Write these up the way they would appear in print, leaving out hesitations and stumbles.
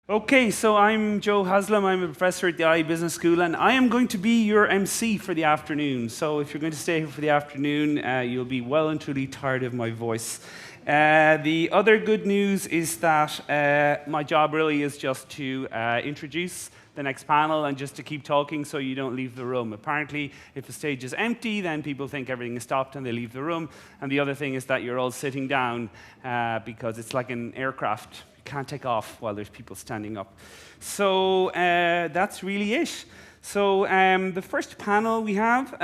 Okay, so I'm Joe Haslam. I'm a professor at the IE Business School, and I am going to be your MC for the afternoon. So if you're going to stay here for the afternoon, you'll be well and truly tired of my voice. The other good news is that my job really is just to introduce the next panel and just to keep talking so you don't leave the room. Apparently, if the stage is empty, then people think everything is stopped and they leave the room. And the other thing is that you're all sitting down because it's like an aircraft. Can't take off while there's people standing up. So that's really it. So the first panel we have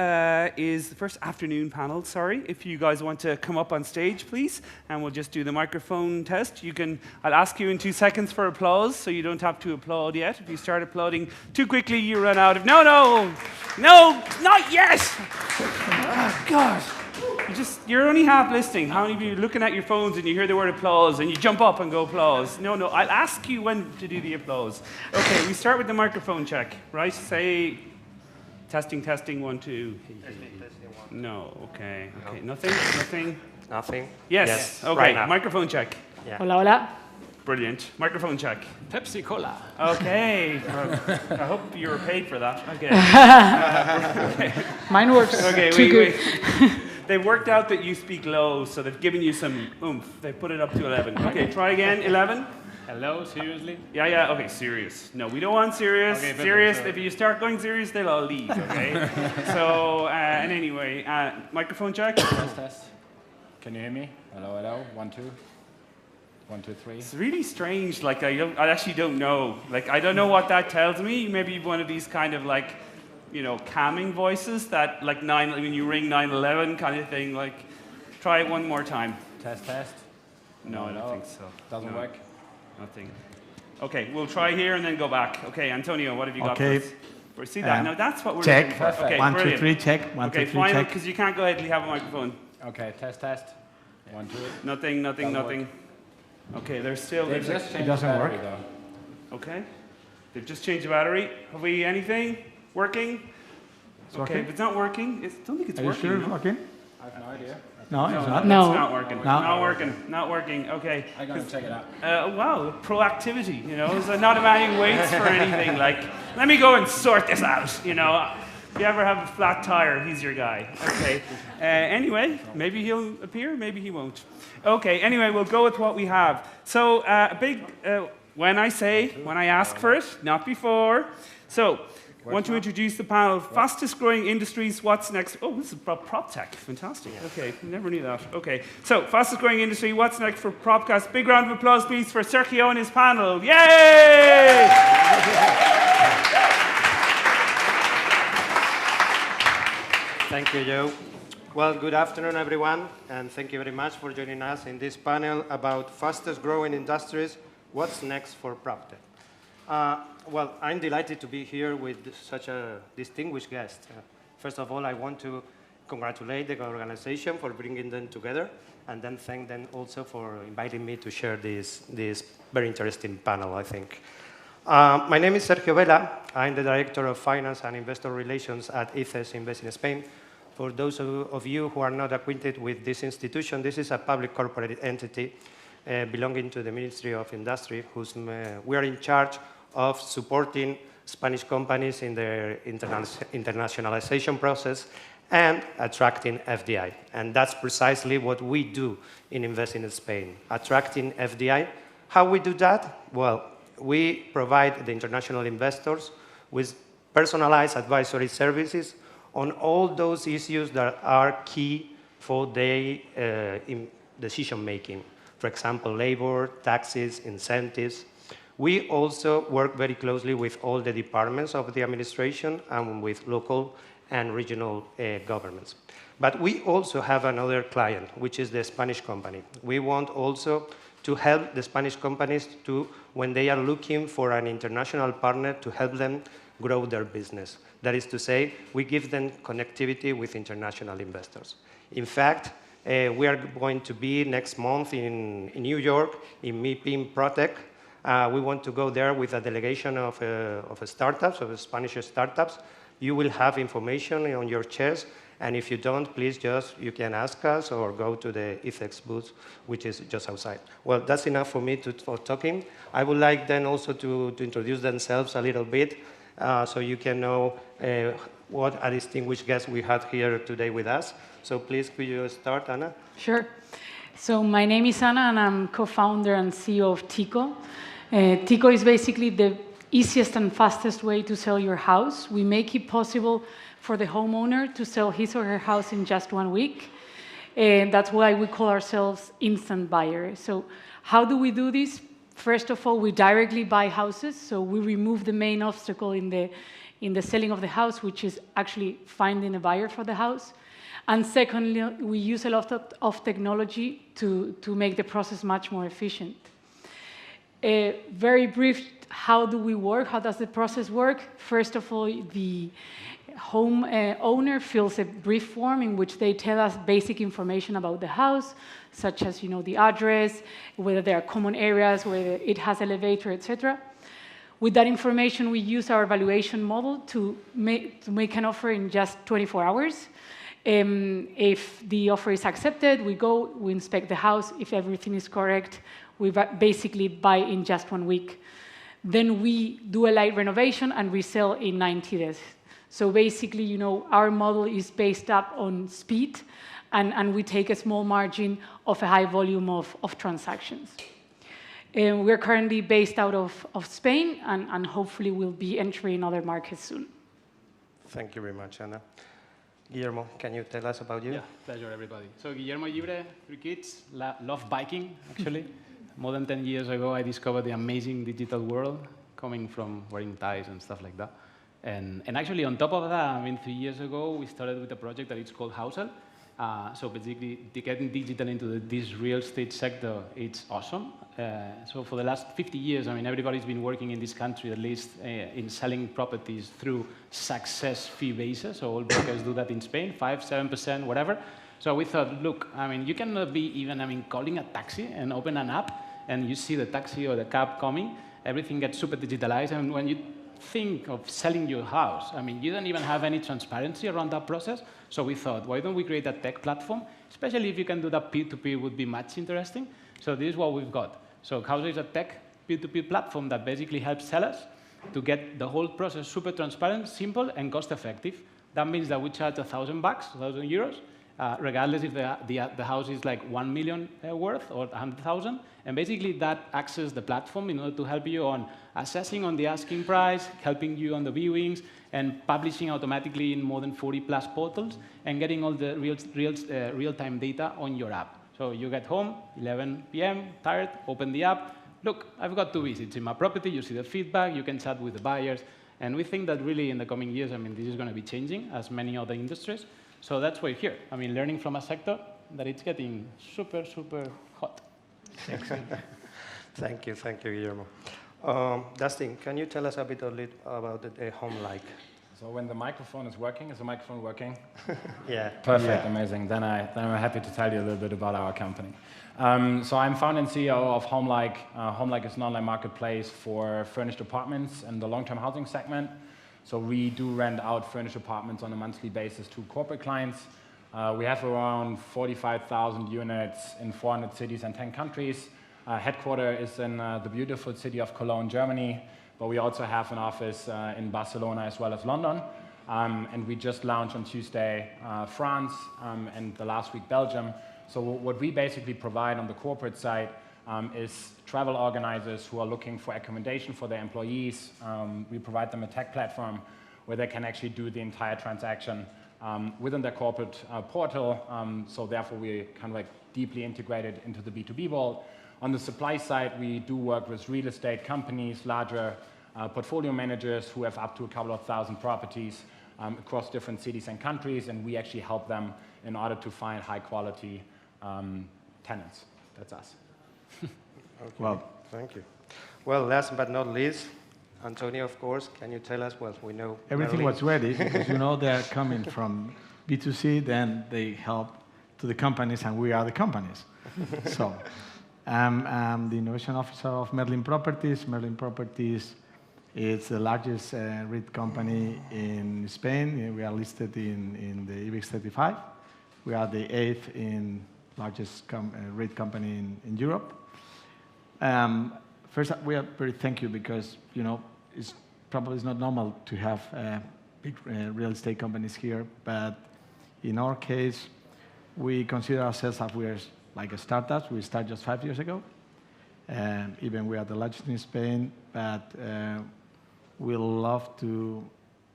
is the first afternoon panel, sorry. If you guys want to come up on stage, please, and we'll just do the microphone test. I'll ask you in 2 seconds for applause, so you don't have to applaud yet. If you start applauding too quickly, you run out of, no, not yet! Oh, God. You're only half listening. How many of you are looking at your phones and you hear the word applause and you jump up and go applause? No, I'll ask you when to do the applause. Okay, we start with the microphone check, right? Say, testing, 1, 2. Testing. No, okay, nothing? Nothing? Yes, okay, right microphone check. Yeah. Hola, hola. Brilliant. Microphone check. Pepsi Cola. Okay, I hope you were paid for that. Okay. Okay. Mine works Okay, too good. They've worked out that you speak low, so they've given you some oomph. They've put it up to 11. Okay, try again. 11. Hello, seriously? Yeah. Okay, serious. No, we don't want serious. Okay, Serious. so If you start going serious, they'll all leave. Okay. So, and anyway, microphone check. Test. Can you hear me? Hello. 1, 2. 1, 2, 3. It's really strange. Like I actually don't know. Like I don't know what that tells me. Maybe one of these kind of like, calming voices that like when you ring 911 kind of thing. Like, try it one more time. Test. No, I don't think so. Doesn't No. work. Nothing. Okay, we'll try here and then go back. Okay, Antonio, what have you got Okay. for us? See that? Now that's what we're Check. looking for. Okay, 1, 2, brilliant. 3, check. 1, 2, Okay, 3, final, check. because you can't go ahead and have a microphone. Okay, test. 1, 2. Nothing. Doesn't Okay, there's still... They just changed doesn't the battery, work. though. Okay. They've just changed the battery. Have we anything? Working? It's Okay, working? if it's not working, I don't think it's Are you working. sure it's working? I have no idea. No, it's not. No. It's not working. No. Not working. Okay. I'm going to check it out. Wow, proactivity, So not a man who waits for anything. Like, let me go and sort this out, If you ever have a flat tire, he's your guy. Okay. Anyway, maybe he'll appear, maybe he won't. Okay, anyway, we'll go with what we have. So, when I ask for it, not before. So, I want to introduce the panel. Fastest growing industries, what's next? Oh, this is about Proptech. Fantastic. Okay, never knew that. Okay, so fastest growing industry, what's next for Propcast? Big round of applause, please, for Sergio and his panel. Yay! Thank you, Joe. Well, good afternoon, everyone, and thank you very much for joining us in this panel about fastest growing industries, what's next for Proptech. Well, I'm delighted to be here with such a distinguished guest. First of all, I want to congratulate the organization for bringing them together, and then thank them also for inviting me to share this very interesting panel, I think. My name is Sergio Vela. I'm the Director of Finance and Investor Relations at ICES Invest in Spain. For those of you who are not acquainted with this institution, this is a public corporate entity belonging to the Ministry of Industry, we are in charge of supporting Spanish companies in their internationalization process and attracting FDI. And that's precisely what we do in Invest in Spain, attracting FDI. How we do that? Well, we provide the international investors with personalized advisory services on all those issues that are key for their decision-making. For example, labor, taxes, incentives. We also work very closely with all the departments of the administration and with local and regional governments. But we also have another client, which is the Spanish company. We want also to help the Spanish companies when they are looking for an international partner to help them grow their business. That is to say, we give them connectivity with international investors. In fact, we are going to be next month in New York in meeting Proptech. We want to go there with a delegation of startups, of Spanish startups. You will have information on your chairs, And if you don't, please you can ask us or go to the ETHEX booth, which is just outside. Well, that's enough for me for talking. I would like then also to introduce themselves a little bit so you can know what a distinguished guest we had here today with us. So please, could you start, Anna? Sure. So my name is Anna, and I'm co-founder and CEO of Tiko. Tiko is basically the easiest and fastest way to sell your house. We make it possible for the homeowner to sell his or her house in just 1 week. And that's why we call ourselves instant buyers. So how do we do this? First of all, we directly buy houses. So we remove the main obstacle in the selling of the house, which is actually finding a buyer for the house. And secondly, we use a lot of technology to make the process much more efficient. Very brief, how do we work? How does the process work? First of all, the home owner fills a brief form in which they tell us basic information about the house, such as the address, whether there are common areas, whether it has elevator, etc. With that information, we use our valuation model to make an offer in just 24 hours. If the offer is accepted, we inspect the house. If everything is correct, we basically buy in just 1 week. Then we do a light renovation and resell in 90 days. So basically, our model is based up on speed, and we take a small margin of a high volume of transactions. We're currently based out of Spain, and hopefully we'll be entering other markets soon. Thank you very much, Anna. Guillermo, can you tell us about you? Yeah, pleasure, everybody. So Guillermo Libre, 3 kids, love biking, actually. More than 10 years ago, I discovered the amazing digital world, coming from wearing ties and stuff like that. And actually, on top of that, 3 years ago, we started with a project that it's called Housel. So basically, getting digital into this real estate sector, it's awesome. So for the last 50 years, everybody's been working in this country, at least in selling properties through success fee basis. So all brokers do that in Spain, 5%, 7%, whatever. So we thought, look, you cannot be even, calling a taxi and open an app, and you see the taxi or the cab coming. Everything gets super digitalized, and when you think of selling your house, you don't even have any transparency around that process. So we thought, why don't we create a tech platform? Especially if you can do that peer-to-peer would be much interesting. So this is what we've got. So Housel is a tech peer-to-peer platform that basically helps sellers to get the whole process super transparent, simple, and cost-effective. That means that we charge $1,000, 1,000 euros, regardless if the house is like 1 million worth or 100,000. And basically that accesses the platform in order to help you on assessing on the asking price, helping you on the viewings, and publishing automatically in more than 40+ portals, and getting all the real-time data on your app. So you get home, 11 p.m., tired, open the app. Look, I've got 2 visits in my property. You see the feedback. You can chat with the buyers. And we think that really in the coming years, this is going to be changing as many other industries. So that's why we're here. Learning from a sector that it's getting super, super hot. Thank you, Guillermo. Dustin, can you tell us a bit about the home like? So when the microphone is working, is the microphone working? Yeah. Perfect, yeah. Amazing. Then I'm happy to tell you a little bit about our company. So I'm founder and CEO of HomeLike. HomeLike is an online marketplace for furnished apartments in the long-term housing segment. So we do rent out furnished apartments on a monthly basis to corporate clients. We have around 45,000 units in 400 cities and 10 countries. Headquarters is in the beautiful city of Cologne, Germany, but we also have an office in Barcelona as well as London. And we just launched on Tuesday France, and the last week Belgium. So what we basically provide on the corporate side is travel organizers who are looking for accommodation for their employees. We provide them a tech platform where they can actually do the entire transaction within their corporate portal. So therefore, we're kind of like deeply integrated into the B2B world. On the supply side, we do work with real estate companies, larger portfolio managers who have up to a couple of thousand properties across different cities and countries, and we actually help them in order to find high-quality tenants. That's us. Okay. Well, thank you. Well, last but not least, Antonio, of course, can you tell us what we know? Everything was ready because they're coming from B2C, then they help to the companies, and we are the companies. So I'm the innovation officer of Merlin Properties. Merlin Properties It's the largest REIT company in Spain. We are listed in the IBEX 35. We are the 8th largest REIT company in Europe. First, we are very thankful because it's probably not normal to have big real estate companies here, but in our case, we consider ourselves as we are like a startup. We started just 5 years ago. Even we are the largest in Spain, but we love to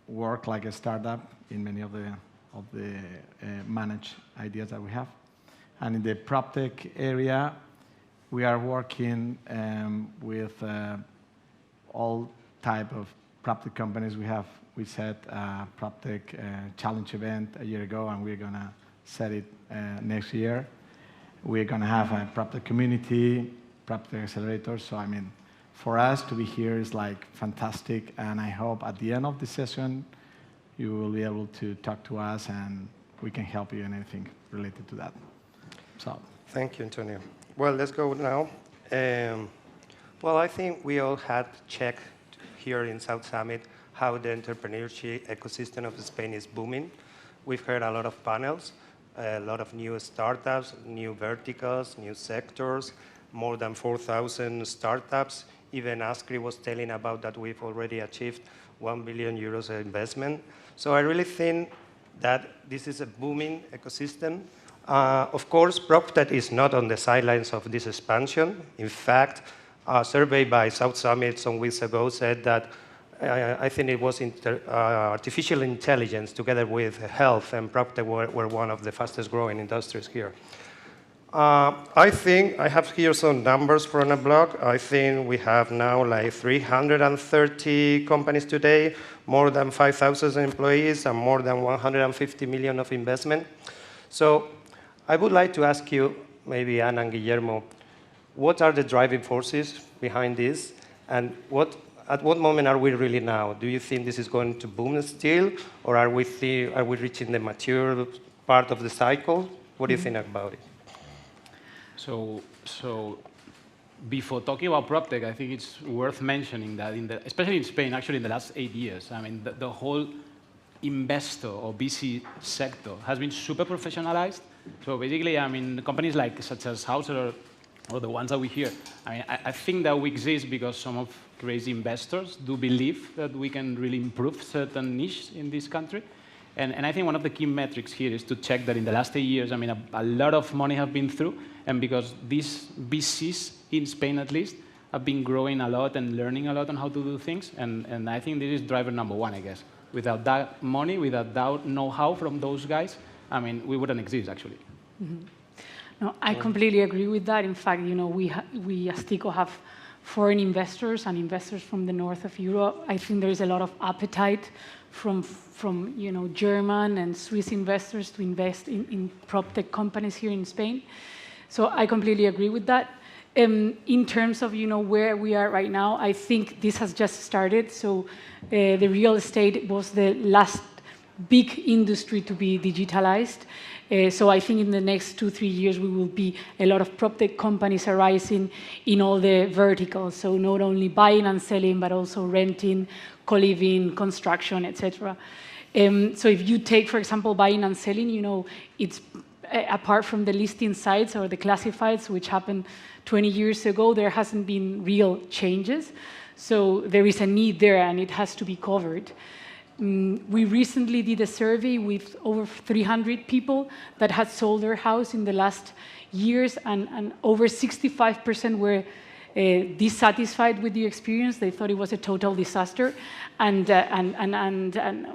work like a startup in many of the managed ideas that we have. And in the Proptech area, we are working with all type of Proptech companies. We set a Proptech challenge event a year ago, and we're going to set it next year. We're going to have a Proptech community, Proptech accelerator. So, I mean, for us to be here is like fantastic, and I hope at the end of the session, you will be able to talk to us, and we can help you in anything related to that. So. Thank you, Antonio. Well, let's go now. Well, I think we all had checked here in South Summit how the entrepreneurship ecosystem of Spain is booming. We've heard a lot of panels, a lot of new startups, new verticals, new sectors, more than 4,000 startups. Even Askri was telling about that we've already achieved 1 billion euros investment. So I really think that this is a booming ecosystem. Of course, Proptech is not on the sidelines of this expansion. In fact, a survey by South Summit some weeks ago said that I think it was artificial intelligence together with health and Proptech were one of the fastest growing industries here. I think I have here some numbers from a blog. I think we have now like 330 companies today, more than 5,000 employees, and more than 150 million of investment. So I would like to ask you, maybe Ana and Guillermo, what are the driving forces behind this, and at what moment are we really now? Do you think this is going to boom still, or are we reaching the mature part of the cycle? What do you think about it? So before talking about Proptech, I think it's worth mentioning that, especially in Spain, actually in the last 8 years, I mean, the whole investor or VC sector has been super professionalized. So basically, I mean, companies such as Hauser or the ones that we hear, I mean, I think that we exist because some of crazy investors do believe that we can really improve certain niches in this country. And I think one of the key metrics here is to check that in the last 8 years, I mean, a lot of money have been through, and because these VCs, in Spain at least, have been growing a lot and learning a lot on how to do things, and I think this is driver number one, I guess. Without that money, without that know-how from those guys, I mean, we wouldn't exist, actually. Mm-hmm. No, I completely agree with that. In fact, we as Tiko have foreign investors and investors from the north of Europe. I think there is a lot of appetite from German and Swiss investors to invest in Proptech companies here in Spain. So I completely agree with that. In terms of where we are right now, I think this has just started. So the real estate was the last big industry to be digitalized. So I think in the next 2-3 years, we will be a lot of Proptech companies arising in all the verticals. So not only buying and selling, but also renting, co-living, construction, etc. So if you take, for example, buying and selling, it's apart from the listing sites or the classifieds, which happened 20 years ago, there hasn't been real changes. So there is a need there, and it has to be covered. We recently did a survey with over 300 people that had sold their house in the last years, and over 65% were dissatisfied with the experience. They thought it was a total disaster, and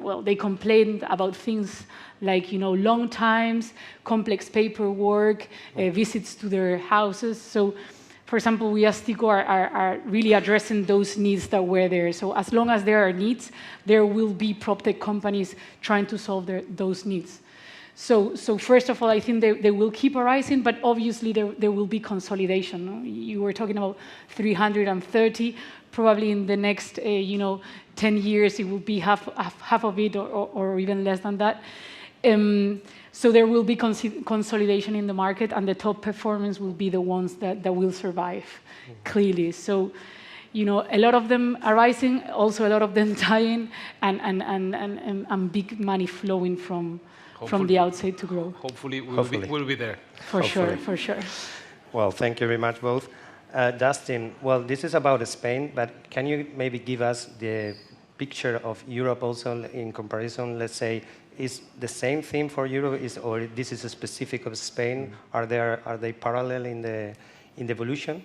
well, they complained about things like long times, complex paperwork, visits to their houses. So, for example, we as Tiko are really addressing those needs that were there. So as long as there are needs, there will be Proptech companies trying to solve those needs. So first of all, I think they will keep arising, but obviously there will be consolidation. No? You were talking about 330. Probably in the next 10 years, it will be half of it or even less than that. So there will be consolidation in the market, and the top performance will be the ones that will survive, clearly. So a lot of them arising, also a lot of them dying, and big money flowing from the outside to grow. Hopefully, Hopefully. we'll be there. For sure, for sure. Well, thank you very much, both. Dustin, well, this is about Spain, but can you maybe give us the picture of Europe also in comparison? Let's say, is the same thing for Europe, or this is a specific of Spain? Are they parallel in the evolution?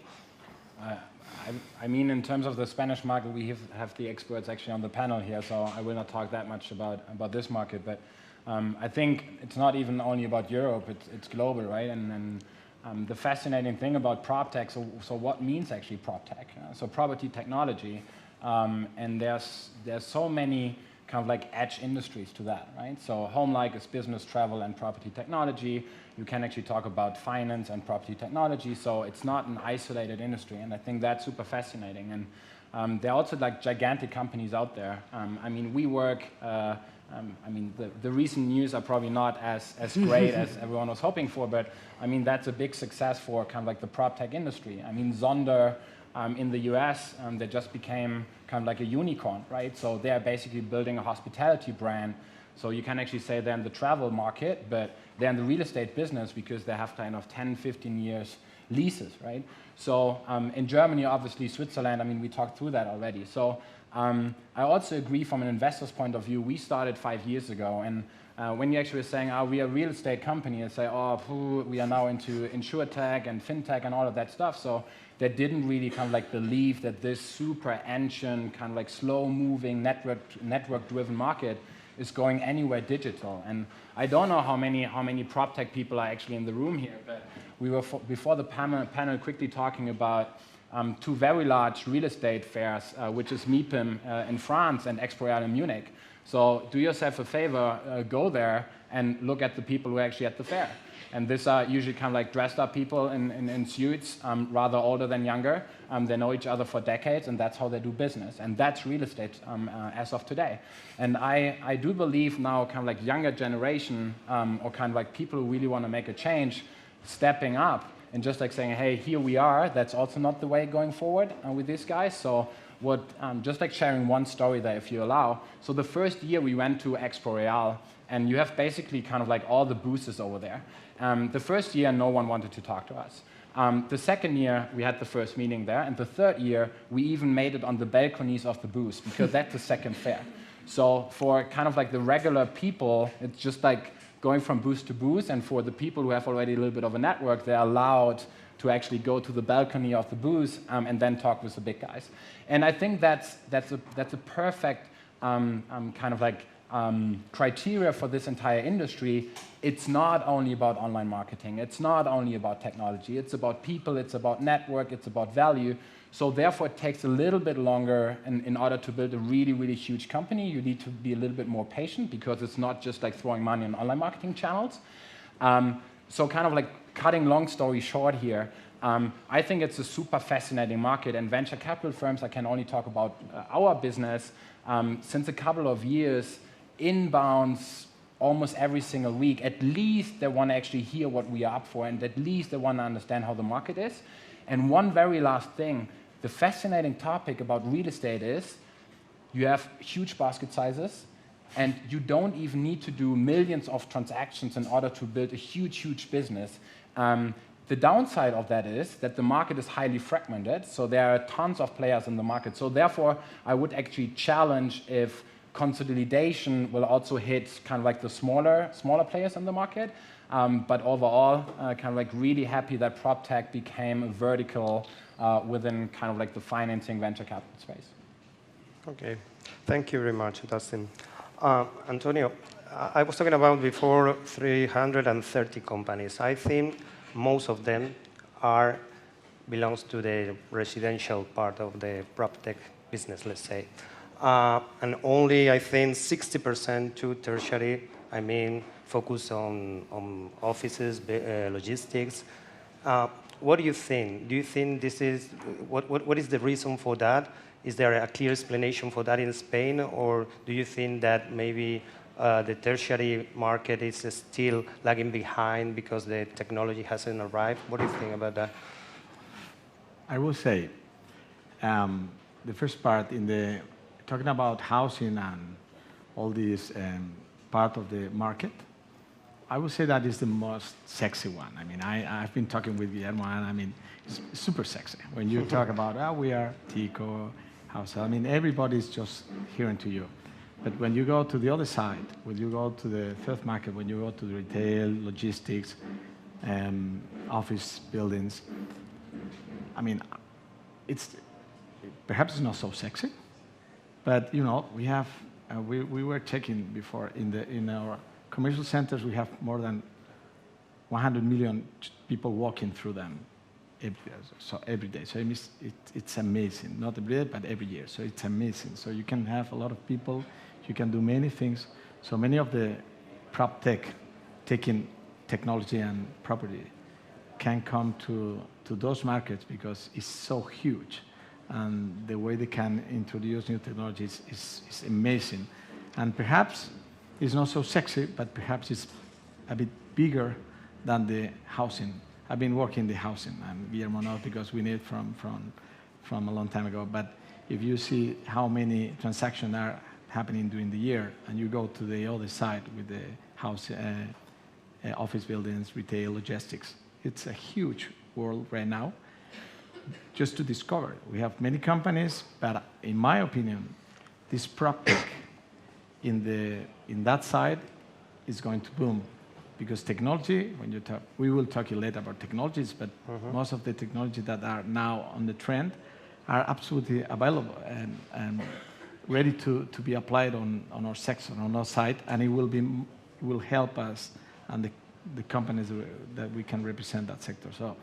I mean, in terms of the Spanish market, we have the experts actually on the panel here, so I will not talk that much about this market. But I think it's not even only about Europe; it's global, right? And the fascinating thing about Proptech, so what means actually Proptech? So property technology, and there's so many kind of like edge industries to that, right? So home-like is business, travel, and property technology. You can actually talk about finance and property technology, so it's not an isolated industry, and I think that's super fascinating. And there are also like gigantic companies out there. I mean, we work. I mean, the recent news are probably not as great as everyone was hoping for, but I mean, that's a big success for kind of like the PropTech industry. I mean, Zonder in the US, they just became kind of like a unicorn, right? So they're basically building a hospitality brand. So you can actually say they're in the travel market, but they're in the real estate business because they have kind of 10, 15 years leases, right? So in Germany, obviously, Switzerland, I mean, we talked through that already. So I also agree from an investor's point of view. We started 5 years ago, and when you actually were saying, oh, we are a real estate company, and say, oh, we are now into insurtech and fintech and all of that stuff. So they didn't really kind of like believe that this super ancient, kind of like slow-moving, network-driven market is going anywhere digital. And I don't know how many PropTech people are actually in the room here, but we were, before the panel quickly talking about two very large real estate fairs, which is MIPIM in France and Expo in Munich. So do yourself a favor, go there and look at the people who are actually at the fair. And these are usually kind of like dressed up people in suits, rather older than younger. They know each other for decades, and that's how they do business. And that's real estate as of today. And I do believe now kind of like younger generation, or kind of like people who really want to make a change, stepping up and just like saying, hey, here we are. That's also not the way going forward with these guys. So just like sharing one story there, if you allow. So the first year we went to Expo Real, and you have basically kind of like all the booths over there. The first year, no one wanted to talk to us. The second year, we had the first meeting there. And the third year, we even made it on the balconies of the booths, because that's the second fair. So for kind of like the regular people, it's just like going from booth to booth. And for the people who have already a little bit of a network, they're allowed to actually go to the balcony of the booth and then talk with the big guys. And I think that's a perfect kind of like criteria for this entire industry. It's not only about online marketing. It's not only about technology. It's about people. It's about network. It's about value. So therefore, it takes a little bit longer in order to build a really, really huge company. You need to be a little bit more patient, because it's not just like throwing money on online marketing channels. So kind of like cutting long story short here, I think it's a super fascinating market. And venture capital firms, I can only talk about our business, since a couple of years, inbounds almost every single week. At least they want to actually hear what we are up for, and at least they want to understand how the market is. And one very last thing, the fascinating topic about real estate is you have huge basket sizes, and you don't even need to do millions of transactions in order to build a huge, huge business. The downside of that is that the market is highly fragmented, so there are tons of players in the market. So therefore, I would actually challenge if consolidation will also hit kind of like the smaller players in the market. But overall, kind of like really happy that PropTech became a vertical within kind of like the financing venture capital space. Okay, thank you very much, Dustin. Antonio, I was talking about before 330 companies. I think most of them belongs to the residential part of the PropTech business, let's say. And only, I think, 60% to tertiary, I mean, focus on offices, logistics. What do you think? Do you think this is, what is the reason for that? Is there a clear explanation for that in Spain? Or do you think that maybe the tertiary market is still lagging behind because the technology hasn't arrived? What do you think about that? I will say, The first part talking about housing and all this part of the market, I would say that is the most sexy one. I mean, I've been talking with Guillermo, and I mean, it's super sexy. When you talk about, we are Tiko, house, I mean, everybody's just hearing to you. But when you go to the other side, when you go to the third market, when you go to the retail, logistics, office buildings, I mean, perhaps it's not so sexy, but you know, we were checking before in our commercial centers, we have more than 100 million people walking through them every day. So it's amazing, not every day, but every year. So it's amazing. So you can have a lot of people, you can do many things. So many of the Proptech taking technology and property can come to those markets because it's so huge. And the way they can introduce new technologies is amazing. And perhaps it's not so sexy, but perhaps it's a bit bigger than the housing. I've been working the housing, and Guillermo knows because we need it from a long time ago. But if you see how many transactions are happening during the year, and you go to the other side with the house, office buildings, retail, logistics, it's a huge world right now. Just to discover, we have many companies, but in my opinion, this Proptech in that side is going to boom. Because technology, when you talk, we will talk later about technologies, but most of the technologies that are now on the trend are absolutely available and ready to be applied on our sector, on our site, and it will help us and the companies that we can represent that sector. So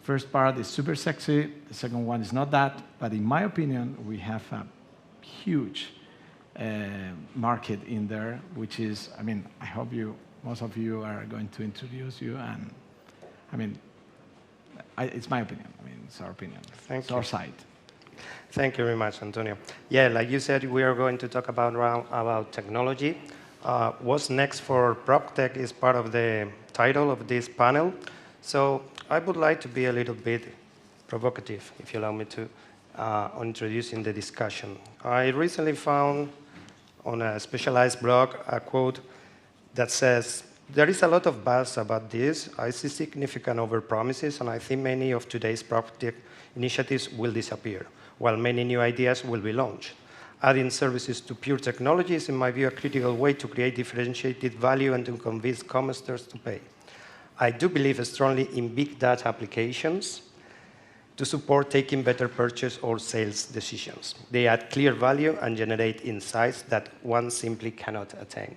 first part is super sexy, the second one is not that, but in my opinion, we have a huge market in there, which is, I mean, I hope most of you are going to introduce you, and I mean, it's my opinion. I mean, it's our opinion. It's our side. Thank you very much, Antonio. Yeah, like you said, we are going to talk about technology. What's next for Proptech is part of the title of this panel. So I would like to be a little bit provocative, if you allow me to, on introducing the discussion. I recently found on a specialized blog a quote that says, "There is a lot of buzz about this. I see significant overpromises, and I think many of today's Proptech initiatives will disappear, while many new ideas will be launched. Adding services to pure technology is, in my view, a critical way to create differentiated value and to convince customers to pay. I do believe strongly in big data applications to support taking better purchase or sales decisions. They add clear value and generate insights that one simply cannot attain."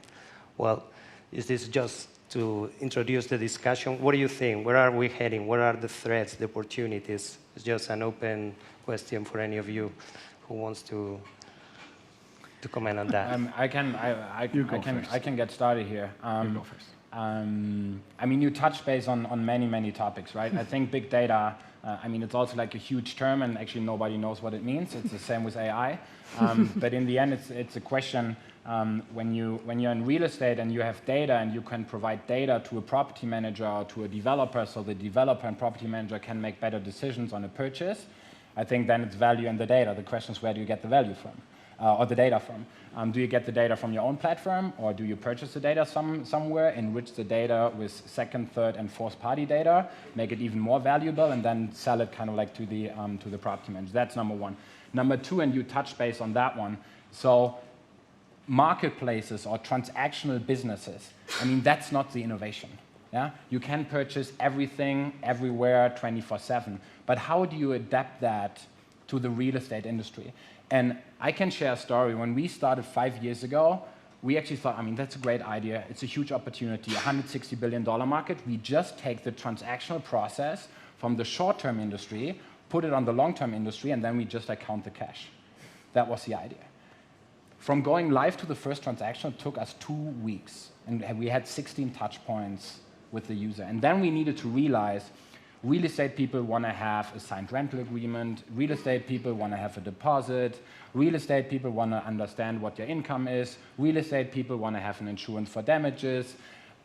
Well, is this just to introduce the discussion? What do you think? Where are we heading? What are the threats, the opportunities? It's just an open question for any of you who wants to comment on that. I can get started here. You go first. I mean, you touched base on many topics, right? I think big data, I mean, it's also like a huge term, and actually nobody knows what it means. It's the same with AI. But in the end, it's a question, when you're in real estate and you have data and you can provide data to a property manager or to a developer, so the developer and property manager can make better decisions on a purchase, I think then it's value in the data. The question is, where do you get the value from? Or the data from? Do you get the data from your own platform, or do you purchase the data somewhere, enrich the data with second, third, and fourth party data, make it even more valuable, and then sell it kind of like to the property manager? That's number one. Number two, and you touched base on that one, so marketplaces or transactional businesses, I mean, that's not the innovation. Yeah? You can purchase everything, everywhere, 24/7, but how do you adapt that to the real estate industry? And I can share a story. When we started 5 years ago, we actually thought, I mean, that's a great idea. It's a huge opportunity, $160 billion market. We just take the transactional process from the short-term industry, put it on the long-term industry, and then we just count the cash. That was the idea. From going live to the first transaction, it took us 2 weeks, and we had 16 touch points with the user. And then we needed to realize real estate people want to have a signed rental agreement. Real estate people want to have a deposit. Real estate people want to understand what your income is. Real estate people want to have an insurance for damages.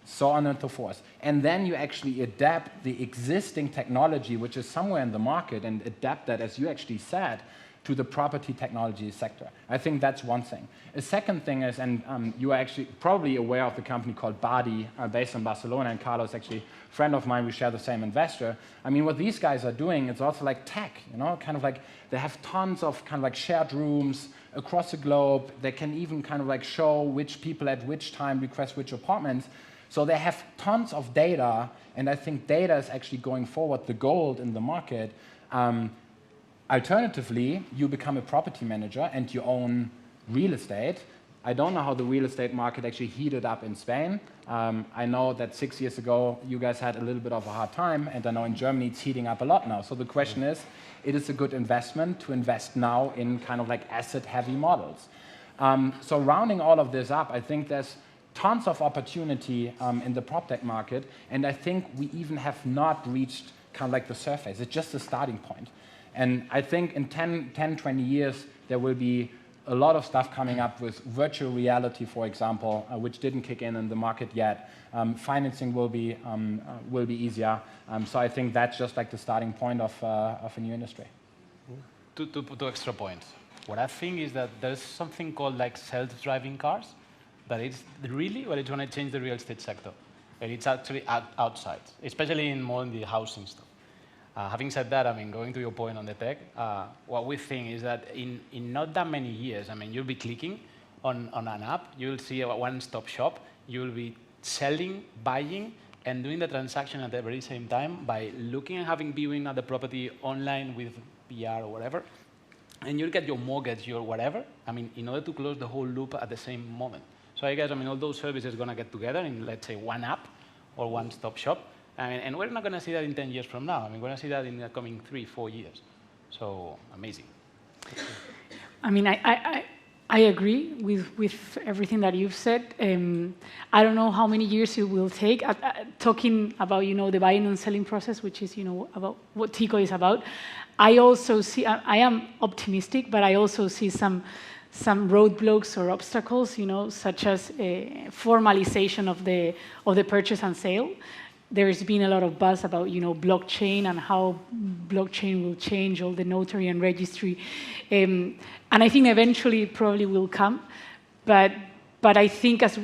so on and so forth. And then you actually adapt the existing technology, which is somewhere in the market, and adapt that, as you actually said, to the property technology sector. I think that's one thing. A second thing is, and you are actually probably aware of the company called Badi, based in Barcelona, and Carlos, actually a friend of mine, we share the same investor. I mean, what these guys are doing is also like tech, you know, kind of like they have tons of kind of like shared rooms across the globe. They can even kind of like show which people at which time request which apartments. So they have tons of data, and I think data is actually going forward the gold in the market. Alternatively, you become a property manager and you own real estate. I don't know how the real estate market actually heated up in Spain. I know that 6 years ago, you guys had a little bit of a hard time, and I know in Germany it's heating up a lot now. So the question is, it is a good investment to invest now in kind of like asset-heavy models. So rounding all of this up, I think there's tons of opportunity in the Proptech market, and I think we even have not reached kind of like the surface. It's just a starting point. And I think in 10, 20 years, there will be a lot of stuff coming up with virtual reality, for example, which didn't kick in the market yet. Financing will be easier. So I think that's just like the starting point of a new industry. Two extra points. What I think is that there's something called like self-driving cars, that it's really what it's going to change the real estate sector. And it's actually outside, especially more in the housing stuff. Having said that, I mean, going to your point on the tech, what we think is that in not that many years, I mean, you'll be clicking on an app, you'll see a one-stop shop, you'll be selling, buying, and doing the transaction at the very same time by looking and having viewing at the property online with VR or whatever, and you'll get your mortgage, your whatever, I mean, in order to close the whole loop at the same moment. So I guess, I mean, all those services are going to get together in, let's say, one app or one-stop shop. And we're not going to see that in 10 years from now. I mean, we're going to see that in the coming 3-4 years. So amazing. I mean, I agree with everything that you've said. I don't know how many years it will take. Talking about, you know, the buying and selling process, which is, you know, about what Tiko is about. I also see, I am optimistic, but I also see some roadblocks or obstacles, you know, such as formalization of the purchase and sale. There's been a lot of buzz about, you know, blockchain and how blockchain will change all the notary and registry. And I think eventually it probably will come. But I think as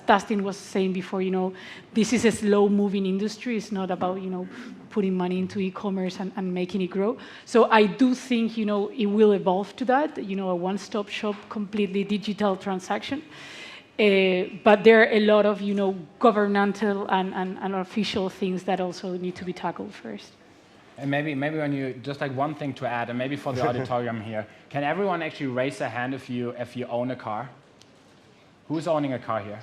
Dustin was saying before, you know, this is a slow-moving industry. It's not about, you know, putting money into e-commerce and making it grow. So I do think, you know, it will evolve to that, you know, a one-stop shop, completely digital transaction. But there are a lot of, you know, governmental and official things that also need to be tackled first. And maybe when you, just like one thing to add, and maybe for the auditorium here, can everyone actually raise their hand if you own a car? Who's owning a car here?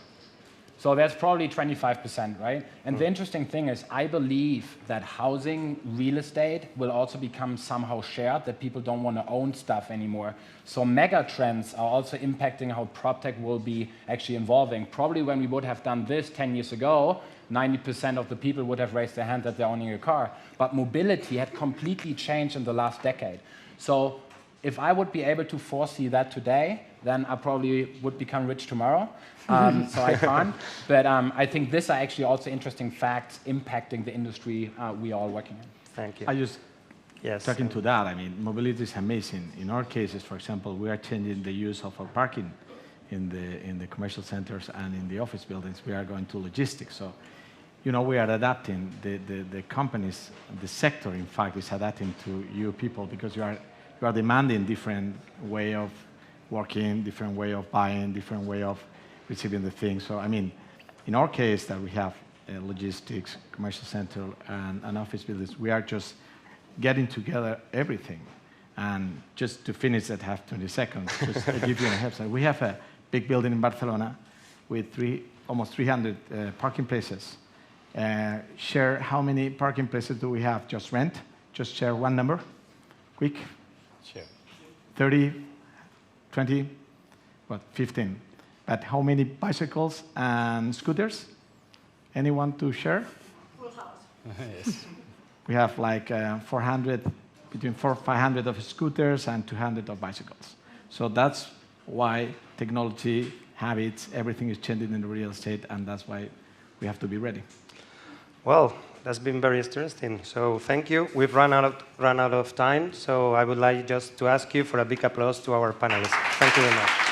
So that's probably 25%, right? And the interesting thing is, I believe that housing, real estate will also become somehow shared, that people don't want to own stuff anymore. So mega trends are also impacting how Proptech will be actually evolving. Probably when we would have done this 10 years ago, 90% of the people would have raised their hand that they're owning a car. But mobility had completely changed in the last decade. So if I would be able to foresee that today, then I probably would become rich tomorrow. So I can't. But I think these are actually also interesting facts impacting the industry we are all working in. Thank you. I just Yes. talking to that, I mean, mobility is amazing. In our cases, for example, we are changing the use of our parking in the commercial centers and in the office buildings. We are going to logistics. So, you know, we are adapting. The companies, the sector, in fact, is adapting to you people because you are demanding different way of working, different way of buying, different way of receiving the things. So, I mean, in our case that we have logistics, commercial center, and office buildings, we are just getting together everything. And just to finish that, have 20 seconds, just to give you a heads up. We have a big building in Barcelona with almost 300 parking places. Share how many parking places do we have? Just rent? Just share one number. Quick. Sure. 30, 20, what, 15. But how many bicycles and scooters? Anyone to share? Full house. Yes. We have like 400, between 400 and 500 of scooters and 200 of bicycles. So that's why technology, habits, everything is changing in the real estate, and that's why we have to be ready. Well, that's been very interesting. So thank you. We've run out of time, so I would like just to ask you for a big applause to our panelists. Thank you very much.